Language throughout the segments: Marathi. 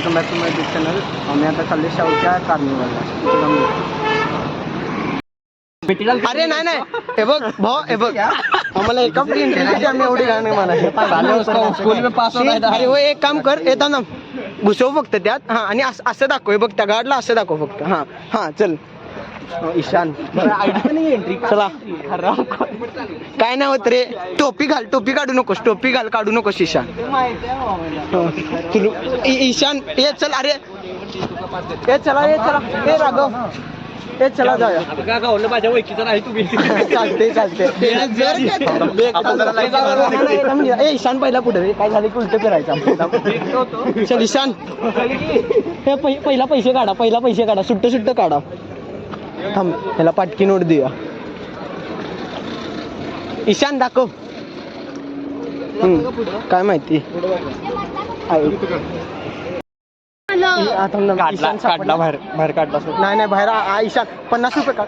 Welcome back to my YouTube channel. आम्ही आता चालले शाहूच्या कार्निवलला. अरे नाही नाही, हे बघ भाऊ, हे बघ आम्हाला एका एंट्रीसाठी आम्ही एवढी गाणं म्हणा स्कूल में पास होणार. अरे हो, एक काम कर, येता ना घुसव फक्त त्यात. हा, आणि असं दाखव, बघ त्या गाडला असं दाखव फक्त. हा हा, चल ईशान. चला, काय नाही होत रे. टोपी घाल, टोपी काढू नकोस, टोपी घाल, काढू नकोस ईशान. ईशान ये चल. अरे ये चला, ये चला, हे राघव, हे चला जाऊया. माझ्या ओळखीचं नाही तुम्ही. चालते चालते. ए ईशान पहिला पुढे, काय झालं की उलट फिरायचं. चल ईशान, हे पहिला पैसे काढा, पहिला पैसे काढा, सुट्ट सुट्ट काढा. थांब, ह्याला पाटकी नोट देऊया. ईशान दाखव. काय माहिती काढला बाहेर, बाहेर काढला. नाही नाही, बाहेर ईशान 50 रुपये काढ.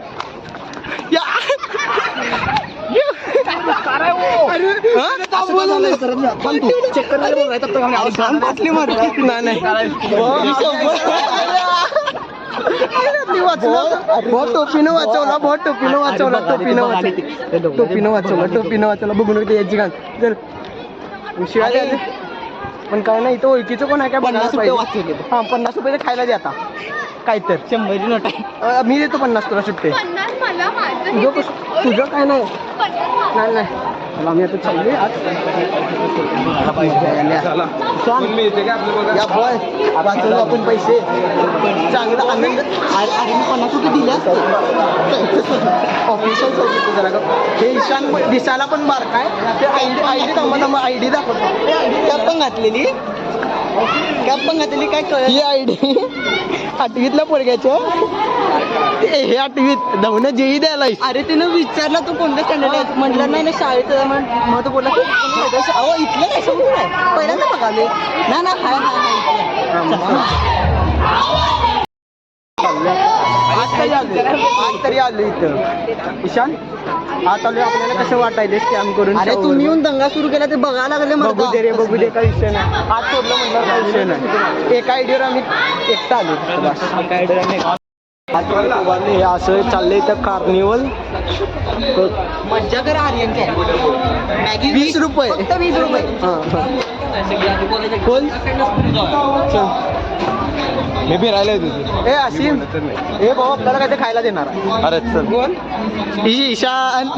टोपीनं वाचवला, बहुत टोपीनं वाचवला, टोपीनं वाचवला, टोपीनं वाचवला, टोपीनं वाचवला. बघून याची घाल. चल शिवाय पण काय नाही, इथं ओळखीचं कोण आहे काय? 50 रुपये वाचवले. हा, 50 रुपये खायला दे आता. काय तर 100 नोट आहे. मी देतो 50 तुला सुट्टे. तुझं काय नाही. नाही नाही, आम्ही आता चालले आज. वाचवलो आपण पैसे, चांगला आनंद. अरे मी 50 रुपये दिले ऑफिशियल चौकी जरा. हे ईशान दिसायला पण बार काय, ते आयडी थांबा, आयडी दाखवतो. कॅप पण घातलेली, कॅप पण घातलेली. काय कळ ही आयडी 8वीतल्या पोरग्याच्या. हे 8वीत धावणं जेही द्यायला. अरे तिनं विचारला तू कोणत्या स्टँडर्ड आहे, म्हटलं नाही ना शाळेचं. मग तो बोलला की अहो इथलं काय समजून आहे, पहिल्यांदा बघाले. नाही ना, हाय आज तरी आलो इथं. ईशान आता आपल्याला कसं वाटायले स्कॅम करून. अरे तुम्ही येऊन दंगा सुरू केला ते बघायला लागले. बघू दे रे, बघू दे, काय विषय नाही. आज सोडलं म्हटलं काय विषय नाही. एका आयडीवर आम्ही एकटा आलो. एका आयडीवर आम्ही हे असं चाललंय इथं कार्निवल. मज्जा करा. आर्यन 20 रुपये, फक्त 20 रुपये. कोण मी फिरायला तुझी. ए असीम, ए भाऊ आपल्याला काय ते खायला देणार. अरे चल. कोण? ईशान.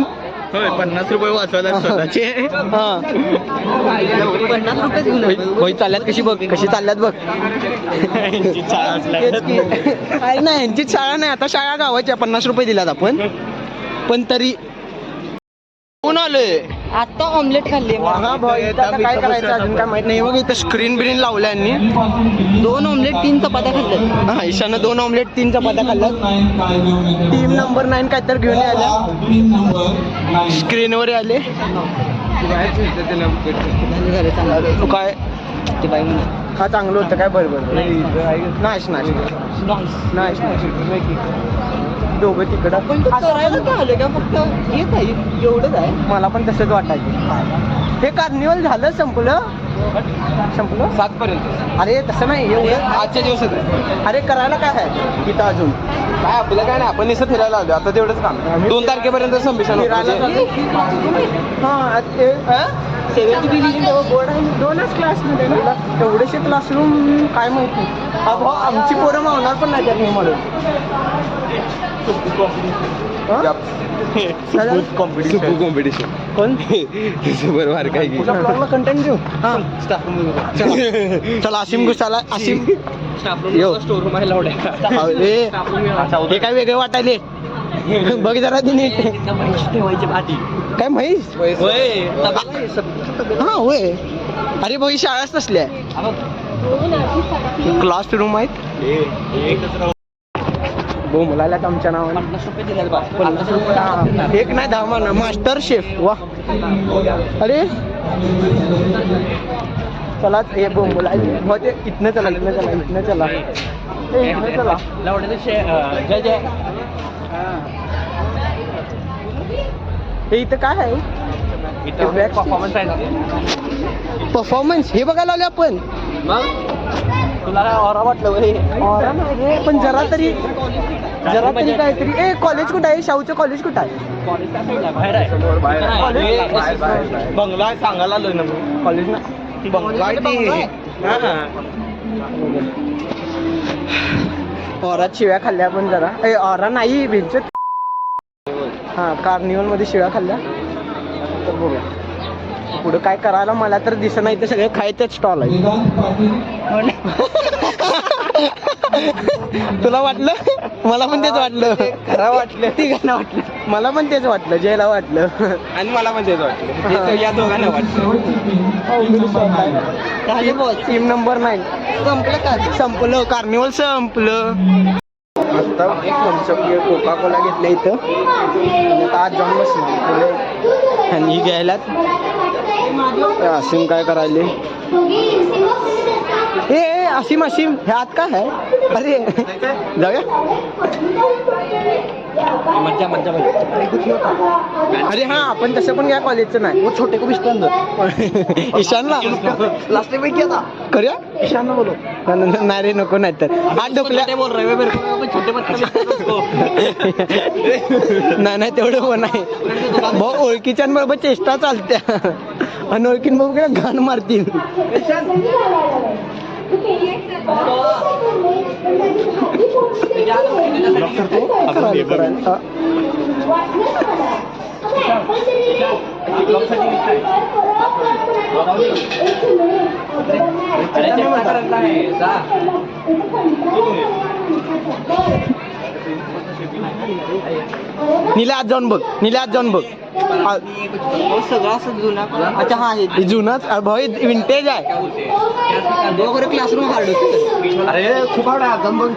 50 रुपये वाचवायला स्वतःचे. हा, 50 रुपये चालल्यात. कशी बघ, कशी चालल्यात बघ. काय नाही, यांची शाळा नाही आता, शाळा गावाच्या. 50 रुपये दिल्यात आपण, पण तरी कोण आलोय आता. ऑमलेट खाल्ली. हा भाई, काय करायचं अजून काय माहित नाही. बघ इथं स्क्रीन ब्रीन लावल्या यांनी. 2 ऑमलेट 3 चपात्या खाल्ल्यात. हा, ईशानं 2 ऑमलेट 3 चपात्या खाल्ल्यात. टीम नंबर 9 काय तर घेऊन आल्या, स्क्रीनवर आले. काय ते बाई हा चांगलं होतं काय? बरोबर नाश नाश नाश दोघं तिकडं करायला काय आलं का? फक्त येत आहे एवढंच आहे. मला पण तसंच वाटायचं. हे कार्निवल झालं, संपलं 7 पर्यंत. अरे तसं नाही, एवढं आजच्या दिवसात. अरे करायला काय आहे इथं अजून? काय आपलं काय नाही, आपण निसं फिरायला आलो आता. तेवढंच काम. 2 तारखेपर्यंत संमिशन बोर्ड आहे. 2च क्लासमध्ये ना, एवढेसे क्लासरूम काय माहिती. अहो आमची पोरं मावणार पण नाही त्यात म्हणून. कॉम्पिटिशन कोण बरोबर काय की कंटेंट घेऊ. हा, चला आसिम घुसाला. आसिम स्टोर रूम आहे. हे काय वेगळे वाटायले. बघ जरा तिने ठेवायचे भाटी. काय म्हैस? हा होय. अरे भाई शाळाच तसल्या क्लासरूम आहेत. बोंबलायला आमच्या नावाने 50 रुपये दिले. 50 रुपये एक नाही, 10 म्हणा. Master chef. वा. अरे चला, हे बोंबलायला मग ते इथनं चला, इथनं चला, इथनं चला, इथनं चला. जय जय. हे इथं काय आहे? परफॉर्मन्स हे बघायला आले आपण. तुला काय ऑरा वाटलं ऑरा नाही रे, पण जरा तरी काहीतरी. ए कॉलेज कुठं आहे? शाहूचं कॉलेज कुठं आहे? बंगला सांगायला आलोय ना कॉलेज ना बंगला ऑरात शिव्या खाल्ल्या पण जरा. ए ऑरा नाही बेंच. हा कार्निवल मध्ये शिव्या खाल्ल्या. तर बघूया पुढं काय करायला मला तर दिसत नाही. ते सगळे खायचेच स्टॉल आहे. तुला वाटलं? मला पण तेच वाटलं. खरं वाटलं तिघांना वाटलं. मला पण तेच वाटलं. जयला वाटलं आणि मला पण तेच वाटलं. या दोघांना वाटलं. टीम नंबर 9 संपलं का? संपलं. कार्निवल संपलं. आता कोका कोला घेतलं इथं. आज जाऊन बसणार आणि घ्यायला. असीम काय करायले? ए असीम हे आत काय आहे? अरे जाऊया. मज्जा अरे हा आपण तसं पण या कॉलेजचं नाही. वो छोटे को विश्वास ईशानला लास्ट पैकी आता करूया. ईशानला बोलो. नाही रे नको. नाही तर आज ढोकल्या बोल रहे छोटे नाही तेवढं पण नाही. भाऊ ओळखीच्यांबरोबर चेष्टा चालत्या. अनोळखींबरोबर घाण मारतील. निला आज जाऊन बघ. सगळं असं जुना. अच्छा हा हे जुनाच भाऊ विंटेज आहे. क्लासरूम हार्ड होते. अरे खूप आवडा जाऊन बघ.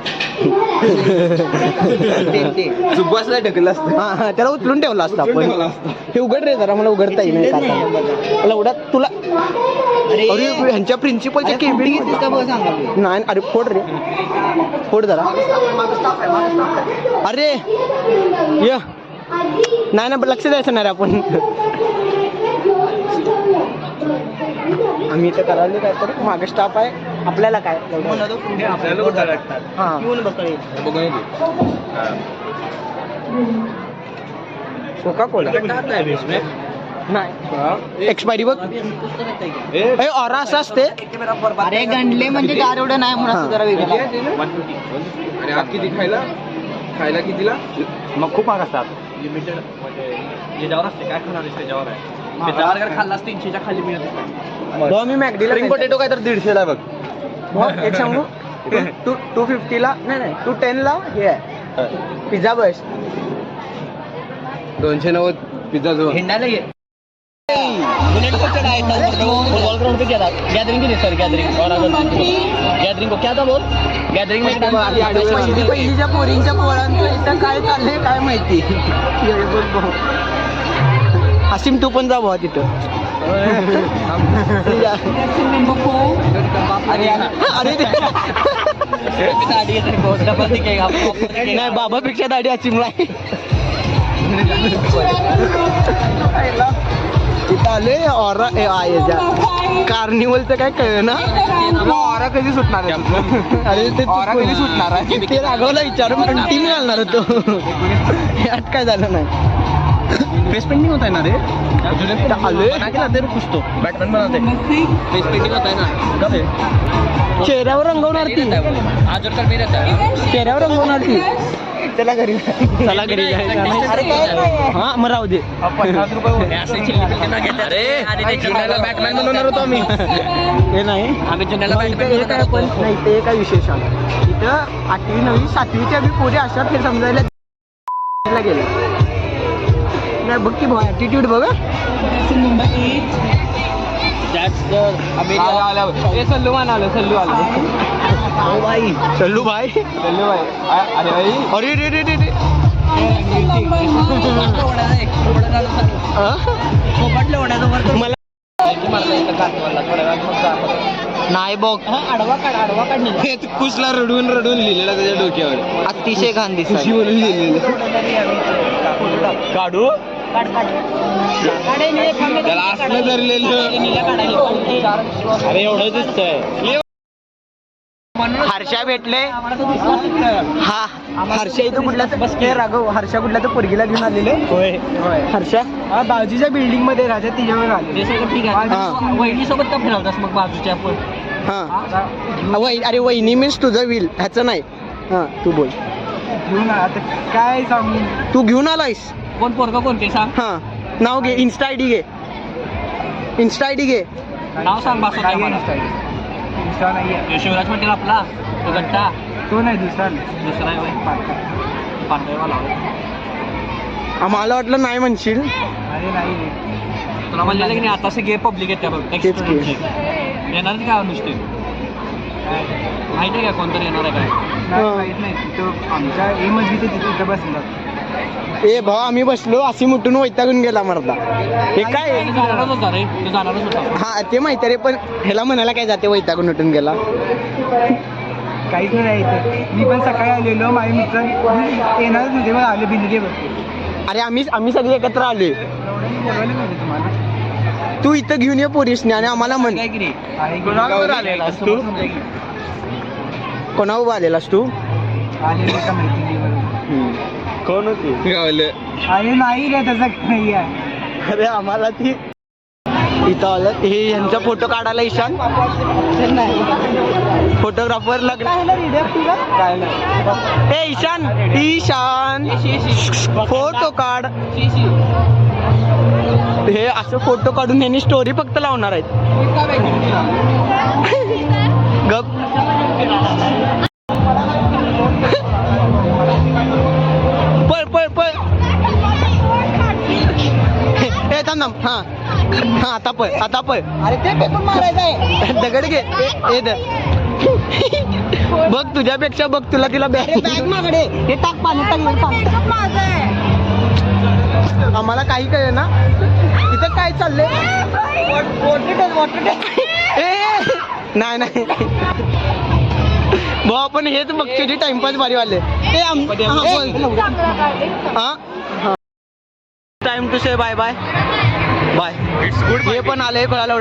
सुभाषला ढकललं असतं. हा त्याला उचलून ठेवला असता आपण. हे उघड रे जरा. मला उघडता येईल नाही. एवढा तुला अरे ह्यांच्या प्रिन्सिपलच्या केबिन नाही. अरे फोड रे. फोड जरा. अरे य नाही ना लक्ष द्यायचं नाही रे आपण. आम्ही इथं करायला काय तर मागे स्टाफ आहे. आपल्याला काय हा कोका कोला नाही. एक्सपायरी बघ. ऑरा असं असते. अरे गंडले म्हणजे गार एवढं नाही म्हणून जरा वेगळं. अरे आज किती खायला कितीला? मग खूप महाग असतात. लिमिटेड म्हणजे याच्यावर असते. काय खाणार त्याच्यावर आहे. त्याच्यावर जर खाल्लास 300च्या खाली मिळत. मी मॅगडीला स्प्रिंग पोटॅटो काय तर 150ला बघ. एक सांगू 250ला नाही 210ला हे आहे पिझ्झा बस. 290 पिझ्झा जो हिंडायला ये. ग्राउंड पे क्या था? गैदरिंग की नहीं सर गैदरिंग और गैदरिंग को क्या था बोल? गैदरिंग में पहिलीच्या पोरींच्या पोरांचं इथं काय चाललंय काय माहिती. असीम तू पण जा भावा तिथं. नाही बाबापेक्षा दाढी असीमला. इथं आले ऑरा कार्निवलचं काय कळ ना. ऑरा कधी सुटणार आहे? अरे ते ऑरा कधी सुटणार आहे? ते राघवला विचारून पण टीम घालणार होतो. यात काय झालं नाही. फेस पेंटिंग होता है ना रे? आले तेरे कुछ तो बैटमैन बनाते फेस पेंटिंग होता है ना. कब है? चेहऱ्यावर रंगवणार ती. आज और कल में रहता है. चेहऱ्यावर रंगवणार ती. चला घरी हा मग राहू दे. 50 रुपये अरे जुन्याला बॅटमॅन बनवणार होतो आम्ही. हे नाही आम्ही जुन्याला पण नाही ते काय विशेष आहे. इथं 8वी 9वी 7वीच्या बी पोरी अशा ते समजायला गेलं नाही. बघ की भाऊ ॲटिट्यूड बघ. सल्लू मान आलं सल्लू आलं. सल्लू भाई अरे भाई अरे रे रे रे रे. मला नाही बघ. आडवा काढ कुशला रडून लिहिलेला त्याच्या डोक्यावर. अतिशय घाण दिसत म्हणून लिहिलेलं. काढू त्याला असलं धरलेलं. अरे एवढं दिसतंय. हर्षा भेटले हा हर्षा इथं कुठल्या हे राघव हर्षा कुठल्या तर पोरगीला घेऊन आलेले हर्षा हा बाजूच्या बिल्डिंग मध्ये राजा तिच्यावर आले ते सगळं ठीक आहे वहिनी सोबत का फिरवतास मग बाजूच्या आपण हा अरे वहिनी मीन्स तुझं विल ह्याचं नाही हा तू बोल घेऊन आता काय सांगू तू घेऊन आलायस कोण पोरगा कोण ते सांग हा नाव घे इन्स्टा आय डी घे इन्स्टा आय डी घे नाव सांग बासो काय इंस्टा नाहीये शिवराज पटेल आपला तो गट्टा तो नाही दुसरा दुसरा आहे पांढरेवाला आम्हाला वाटलं नाही म्हणशील अरे नाही तुला म्हणलेलं की नाही आता सगळे पब्लिक येते बघ तेच की. येणार काय नुसते माहिती आहे का कोणतरी येणार आहे काय नाही माहित नाही तिथं आमच्या ए मस्जिद तिथं बसलं ए भाऊ आम्ही बसलो अशी मुठून वैतागून गेला मरदा हे काय तू जाणारच होता रे तू जाणारच होता हा ते माहिती रे पण ह्याला म्हणायला काय जाते वैतागून उठून गेला काहीच नाही इथे मी पण सकाळी आलेलो माझे मित्र येणारच नव्हते मग आले बिंदगेवर अरे आम्ही सगळे एकत्र आले बोलवायला नव्हते तुम्हाला तू इथं घेऊन ये पोरीसने आणि आम्हाला म्हण काय की रे कोणावर आलेलास तू? कोणा उभा आलेलास तू आलेले का मैत्रिणीवर कोण होती अरे नाही रे तसं काही नाही आहे अरे आम्हाला ती इथं आलं हे यांचा फोटो काढायला ईशान फोटोग्राफर लग्न काय नाही ए ईशान फोटो काढ हे असं फोटो काढून यांनी स्टोरी फक्त लावणार आहेत गप पळ पळ पळ ए थांब हा हा आता पळ अरे ते फेकून मारायचं आहे दगड घे ए बघ तुझ्यापेक्षा बघ तुला तिला बॅग मागडे हे टाक पाणी आम्हाला काही कळे ना इथं काय चाललंय ए नाही भाऊ आपण हेच बघतो टाइमपास भारी वाले time to say bye bye bye it's good हे पण आलंय कळालं